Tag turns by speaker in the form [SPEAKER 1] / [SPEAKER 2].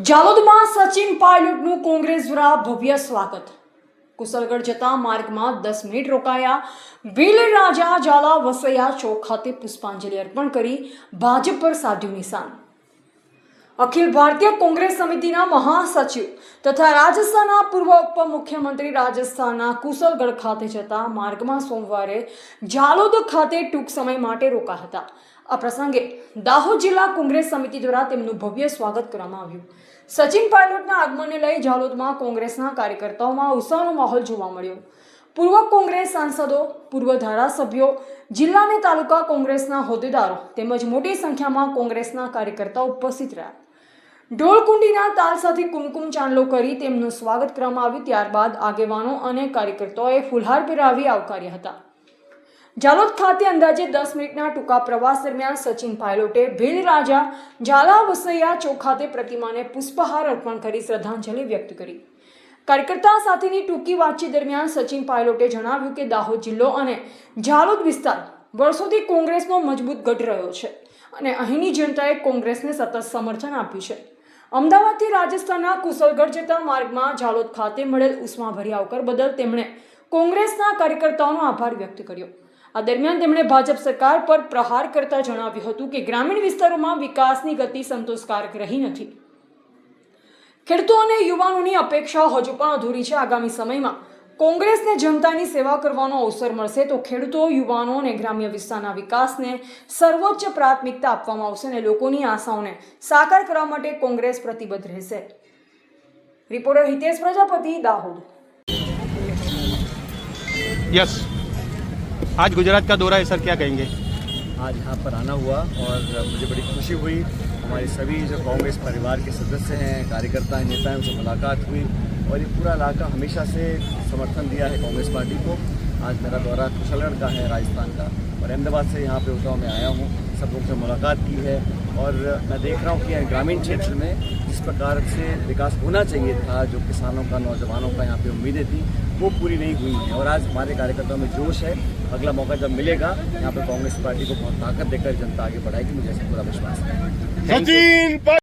[SPEAKER 1] જાલોદમાં સચિન પાયલોટનું કોંગ્રેસ દ્વારા ભવ્ય સ્વાગત। કુશલગઢ જતા માર્ગમાં 10 મિનિટ રોકાયા। ભીલ રાજા ઝાલા વસૈયા ચોક ખાતે પુષ્પાંજલિ અર્પણ કરી ભાજપ પર સાધ્યું નિશાન। અખિલ ભારતીય કોંગ્રેસ સમિતિના મહાસચિવ તથા રાજસ્થાનના પૂર્વ ઉપમુખ્યમંત્રી રાજસ્થાનના કુશલગઢ ખાતે જતા માર્ગમાં સોમવારે જાલોદ ખાતે ટૂંક સમય માટે રોકાયા હતા। આ પ્રસંગે દાહોદ જિલ્લા કોંગ્રેસ સમિતિ દ્વારા તેમનું ભવ્ય સ્વાગત કરવામાં આવ્યું। સચિન પાયલોટના આગમનને લઈ જાલોદમાં કોંગ્રેસના કાર્યકર્તાઓમાં ઉત્સાહનો માહોલ જોવા મળ્યો। પૂર્વ કોંગ્રેસ સાંસદો, પૂર્વ ધારાસભ્યો, જિલ્લા અને તાલુકા કોંગ્રેસના હોદ્દેદારો તેમજ મોટી સંખ્યામાં કોંગ્રેસના કાર્યકર્તાઓ ઉપસ્થિત રહ્યા। ઢોલકુંડીના તાલ સાથે કુમકુમ ચાંદલો કરી તેમનું સ્વાગત કરવામાં આવ્યું। ત્યારબાદ આગેવાનો અને કાર્યકર્તાઓએ ફુલહાર પહેરાવી આવકાર્યા હતા। જાલોદ ખાતે અંદાજે 10 મિનિટના ટૂંકા પ્રવાસ દરમિયાન સચિન પાયલોટે ભીલ રાજા ઝાલા વસૈયા ચોક ખાતે પ્રતિમાને પુષ્પહાર અર્પણ કરી શ્રદ્ધાંજલિ વ્યક્ત કરી। કાર્યકર્તા સાથેની ટૂંકી વાતચીત દરમિયાન સચિન પાયલોટે જણાવ્યું કે દાહોદ જિલ્લો અને જાલોદ વિસ્તાર વર્ષોથી કોંગ્રેસનો મજબૂત ગઢ રહ્યો છે અને અહીંની જનતાએ કોંગ્રેસને સતત સમર્થન આપ્યું છે। અમદાવાદથી રાજસ્થાનના કુશલગઢ જતા માર્ગમાં જાલોદ ખાતે મળેલ ઉષ્માભરી આવકાર બદલ તેમણે કોંગ્રેસના કાર્યકર્તાઓનો આભાર વ્યક્ત કર્યો। આ દરમિયાન તેમણે ભાજપ સરકાર પર પ્રહાર કરતા જણાવ્યું હતું કે ગ્રામીણ વિસ્તારોમાં વિકાસની ગતિ સંતોષકારક રહી નથી। ખેડૂતો અને યુવાનોની અપેક્ષાઓ હજુ પણ અધૂરી છે। આગામી સમયમાં કોંગ્રેસને જનતાની સેવા કરવાનો અવસર મળશે તો ખેડૂતો, યુવાનો અને ગ્રામ્ય વિસ્તારના વિકાસને સર્વોચ્ચ પ્રાથમિકતા આપવામાં આવશે અને લોકોની આશાઓને સાકાર કરવા માટે કોંગ્રેસ પ્રતિબદ્ધ રહેશે। રિપોર્ટર હિતેશ પ્રજાપતિ, દાહોદ।
[SPEAKER 2] यस, आज गुजरात का दौरा है सर, क्या कहेंगे?
[SPEAKER 3] आज यहाँ पर आना हुआ और मुझे बड़ी खुशी हुई। हमारे सभी जो कांग्रेस परिवार के सदस्य हैं, कार्यकर्ता हैं, नेता हैं, उनसे मुलाकात हुई और ये पूरा इलाका हमेशा से समर्थन दिया है कांग्रेस पार्टी को। आज मेरा दौरा कुशलगढ़ का है, राजस्थान का, और अहमदाबाद से यहाँ पे होता हूँ मैं आया हूँ। सब लोगों से मुलाकात की है और मैं देख रहा हूँ कि ग्रामीण क्षेत्र में जिस प्रकार से विकास होना चाहिए था, जो किसानों का, नौजवानों का यहाँ पे उम्मीदें थी, वो पूरी नहीं हुई हैं। और आज हमारे कार्यकर्ताओं में जोश है। अगला मौका जब मिलेगा यहाँ पे कांग्रेस पार्टी को बहुत ताकत देकर जनता आगे बढ़ाएगी, मुझे ऐसा पूरा विश्वास है।